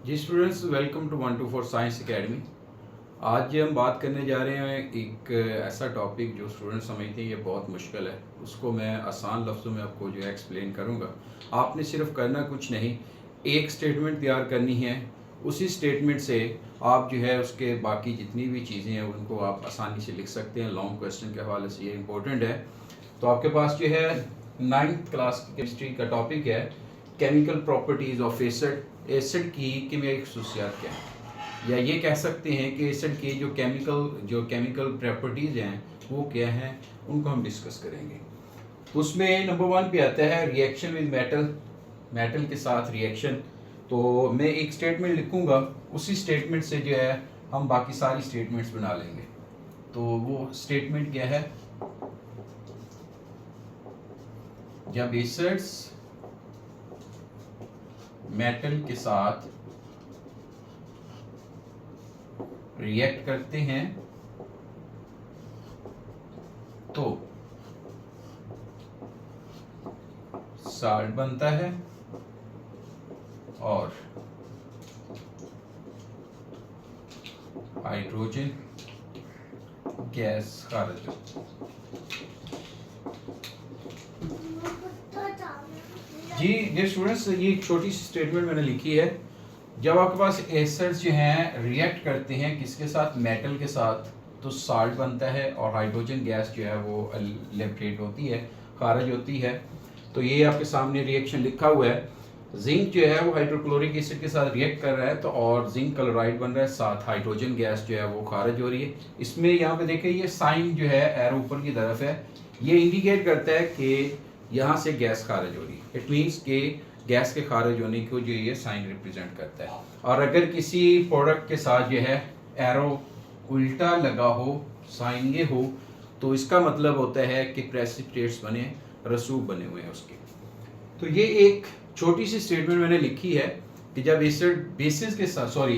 Ji students, welcome to 124 science academy. आज हम बात करने जा रहे हैं एक ऐसा टॉपिक जो स्टूडेंट समझते हैं ये बहुत मुश्किल है। उसको मैं आसान लफ्ज़ों में आपको जो है एक्सप्लेन करूँगा। आपने सिर्फ करना कुछ नहीं, एक स्टेटमेंट तैयार करनी है। उसी स्टेटमेंट से आप जो है उसके बाकी जितनी भी चीज़ें हैं उनको आप आसानी से लिख सकते हैं। लॉन्ग क्वेश्चन के हवाले से ये इंपॉर्टेंट है। तो आपके पास जो है 9th क्लास की केमिस्ट्री का टॉपिक है chemical properties of acid. Acid की कीमियाई खसूसियात क्या हैं, या ये कह सकते हैं कि एसिड की जो केमिकल प्रॉपर्टीज़ हैं वो क्या हैं, उनको हम डिस्कस करेंगे। उसमें नंबर 1 पे आता है रिएक्शन विद मेटल के साथ रिएक्शन। तो मैं एक स्टेटमेंट लिखूंगा, उसी स्टेटमेंट से जो है हम बाकी सारी स्टेटमेंट्स बना लेंगे। तो वो स्टेटमेंट क्या है, जब एसिड्स मेटल के साथ रिएक्ट करते हैं तो साल्ट बनता है और हाइड्रोजन गैस खारिज होती है। जी स्टूडेंट्स, ये एक छोटी सी स्टेटमेंट मैंने लिखी है। जब आपके पास एसिड्स जो हैं रिएक्ट करते हैं किसके साथ, मेटल के साथ, तो साल्ट बनता है और हाइड्रोजन गैस जो है वो लिबरेट होती है, खारिज होती है। तो ये आपके सामने रिएक्शन लिखा हुआ है। जिंक जो है वो हाइड्रोक्लोरिक एसिड के साथ रिएक्ट कर रहा है तो और जिंक क्लोराइड बन रहा है, साथ हाइड्रोजन गैस जो है वो खारिज हो रही है। इसमें यहाँ पे देखिए ये साइन जो है एरो ऊपर की तरफ है, ये इंडिकेट करता है कि यहाँ से गैस खारिज हो रही है। इट मीन्स कि गैस के खारिज होने को जो ये साइन रिप्रेजेंट करता है। और अगर किसी प्रोडक्ट के साथ जो है एरो उल्टा लगा हो, साइन ये हो, तो इसका मतलब होता है कि प्रेसिपिटेट्स बने, रसूख बने हुए हैं उसके। तो ये एक छोटी सी स्टेटमेंट मैंने लिखी है कि जब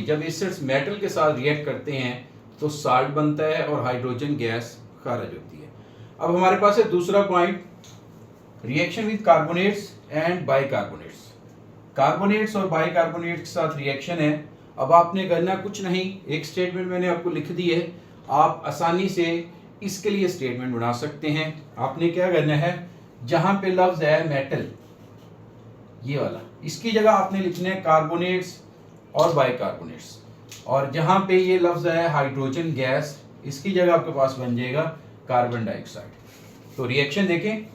जब एसिड्स मेटल के साथ रिएक्ट करते हैं तो साल्ट बनता है और हाइड्रोजन गैस खारिज होती है। अब हमारे पास है दूसरा point, reaction with carbonates and bicarbonates. Carbonates और बाइकार्बोनेट्स के साथ रिएक्शन है। अब आपने करना कुछ नहीं, एक स्टेटमेंट मैंने आपको लिख दी है, आप आसानी से इसके लिए स्टेटमेंट बना सकते हैं। आपने क्या करना है, जहां पे लफ्ज है मेटल, ये वाला, इसकी जगह आपने लिखना है कार्बोनेट्स और बाइकार्बोनेट्स, और जहां पे ये लफ्ज है हाइड्रोजन गैस, इसकी जगह आपके पास बन जाएगा कार्बन डाइऑक्साइड। तो रिएक्शन देखें,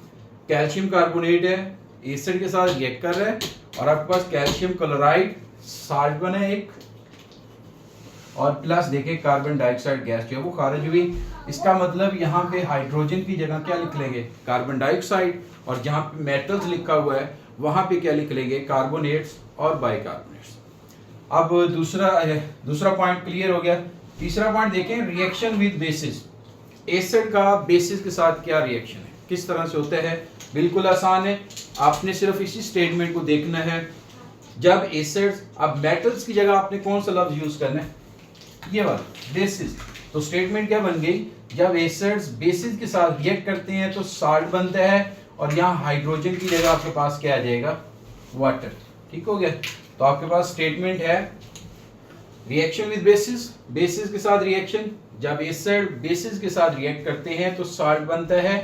कैल्शियम कार्बोनेट है, एसिड के साथ रिएक्ट कर रहा है और आपके पास कैल्शियम क्लोराइड साल्ट बना है एक, और प्लस देखें कार्बन डाइऑक्साइड गैस जो है वो खारिज हुई। इसका मतलब यहाँ पे हाइड्रोजन की जगह क्या लिख लेंगे, कार्बन डाइऑक्साइड, और जहाँ पे मेटल्स लिखा हुआ है वहां पे क्या लिख लेंगे, कार्बोनेट्स और बाइकार्बोनेट्स। अब दूसरा पॉइंट क्लियर हो गया। तीसरा पॉइंट देखें, रिएक्शन विद बेसिस। एसिड का बेसिस के साथ क्या रिएक्शन है, किस तरह से होता है, बिल्कुल आसान है। आपने सिर्फ इसी स्टेटमेंट को देखना है। जब एसिड्स, अब मेटल्स की जगह आपने कौन सा लफ्ज यूज करना है, ये वाला, बेसिस। तो स्टेटमेंट क्या बन गई, जब एसिड्स बेसिस के साथ रिएक्ट करते हैं तो साल्ट बनता है और यहाँ हाइड्रोजन की जगह आपके पास क्या आ जाएगा, वाटर। ठीक हो गया। तो आपके पास स्टेटमेंट है रिएक्शन विद बेसिस, बेसिस के साथ रिएक्शन, जब एसिड बेसिस के साथ रिएक्ट करते हैं तो साल्ट बनता है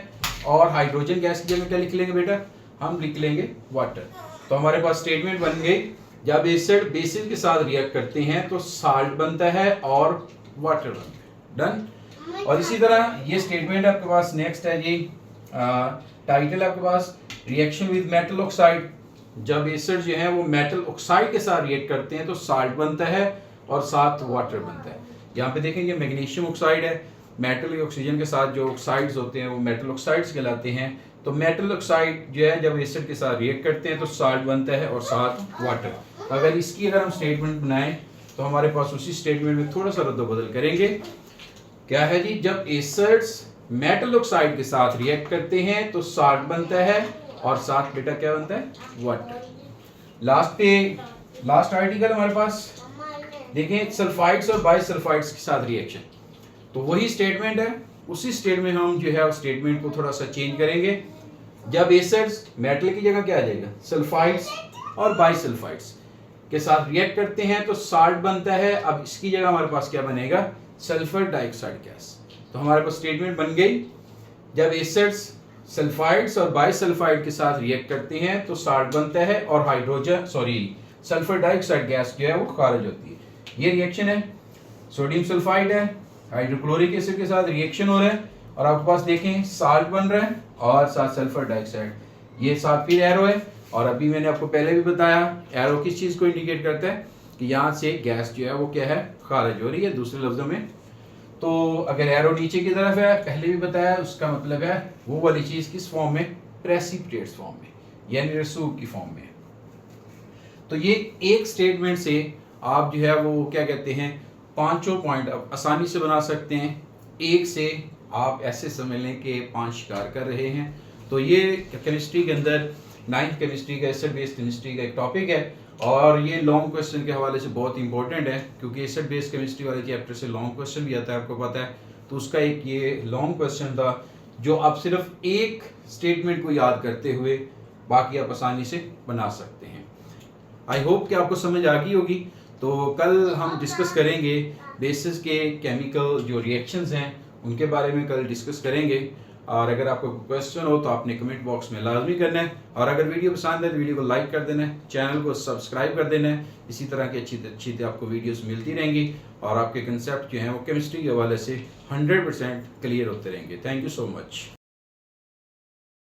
और हाइड्रोजन गैस की जगह क्या लिख लेंगे बेटा, हम लिख लेंगे वाटर। तो हमारे पास स्टेटमेंट बन गई, जब एसिड बेसिस के साथ रिएक्ट करते हैं तो साल्ट बनता है और वाटर बनता है। डन। और इसी तरह ये स्टेटमेंट आपके पास नेक्स्ट है जी, टाइटल आपके पास रिएक्शन विद मेटल ऑक्साइड। जब एसिड जो है वो मेटल ऑक्साइड के साथ रिएक्ट करते हैं तो साल्ट बनता है और साथ वाटर बनता है। यहाँ पे देखेंगे मैग्नीशियम ऑक्साइड है, मेटल ऑक्सीजन के साथ जो ऑक्साइड्स होते हैं वो मेटल ऑक्साइड्स कहलाते हैं। तो मेटल ऑक्साइड जो है जब एसिड के साथ रिएक्ट करते हैं तो साल्ट बनता है और साथ वाटर। अगर इसकी अगर हम स्टेटमेंट बनाएं तो हमारे पास उसी स्टेटमेंट में थोड़ा सा रद्द बदल करेंगे। क्या है जी, जब एसिड्स मेटल ऑक्साइड के साथ रिएक्ट करते हैं तो साल्ट बनता है और साथ बेटा क्या बनता है, वाटर। लास्ट आर्टिकल हमारे पास देखें, सल्फाइड्स और बाइसल्फाइड्स के साथ रिएक्शन। तो वही स्टेटमेंट है, उसी स्टेटमेंट में हम जो है स्टेटमेंट को थोड़ा सा चेंज करेंगे। जब एसिड्स, मेटल की जगह क्या आ जाएगा, सल्फाइड्स और बाइसल्फाइड्स। के साथ रिएक्ट करते हैं तो साल्ट बनता है। अब इसकी जगह हमारे पास क्या बनेगा, सल्फर डाइऑक्साइड गैस। तो हमारे पास स्टेटमेंट बन गई, जब एसिड्स सल्फाइड्स और बाइसल्फाइड के साथ रिएक्ट करते हैं तो साल्ट बनता है और सल्फर डाइऑक्साइड गैस जो है वो खारिज होती है। ये रिएक्शन है, सोडियम सल्फाइड है, हाइड्रोक्लोरिक एसिड के साथ रिएक्शन हो रहा है और आपके पास देखें साल्ट बन रहा है और साथ सल्फर डाइऑक्साइड, ये साथ फिर एरो है। और अभी मैंने आपको पहले भी बताया एरो किस चीज़ को इंडिकेट करता है कि यहाँ से गैस जो है वो क्या है, खारिज हो रही है। दूसरे लफ्जों में तो अगर एरो नीचे की तरफ है, पहले भी बताया, उसका मतलब है वो वाली चीज़ किस फॉर्म में, प्रेसिपिटेट्स फॉर्म में, यानी रसूख की फॉर्म में। तो ये एक स्टेटमेंट से आप जो है वो क्या कहते हैं, पांचों पॉइंट आप आसानी से बना सकते हैं। एक से आप ऐसे समझ लें कि 5 शिकार कर रहे हैं। तो ये केमिस्ट्री के अंदर 9th केमिस्ट्री का एसिड बेस्ड केमिस्ट्री का एक टॉपिक है और ये लॉन्ग क्वेश्चन के हवाले से बहुत इंपॉर्टेंट है, क्योंकि एसिड बेस्ड केमिस्ट्री वाले चैप्टर से लॉन्ग क्वेश्चन भी आता है, आपको पता है। तो उसका एक ये लॉन्ग क्वेश्चन था जो आप सिर्फ एक स्टेटमेंट को याद करते हुए बाकी आप आसानी से बना सकते हैं। आई होप कि आपको समझ आ गई होगी। तो कल हम डिस्कस करेंगे बेसिस के केमिकल जो रिएक्शंस हैं उनके बारे में कल डिस्कस करेंगे। और अगर आपको क्वेश्चन हो तो आपने कमेंट बॉक्स में लाजमी करना है, और अगर वीडियो पसंद है तो वीडियो को लाइक कर देना है, चैनल को सब्सक्राइब कर देना है। इसी तरह की अच्छी आपको वीडियोस मिलती रहेंगी और आपके कंसेप्ट जो हैं वो केमिस्ट्री के हवाले से 100% क्लियर होते रहेंगे। Thank you so much.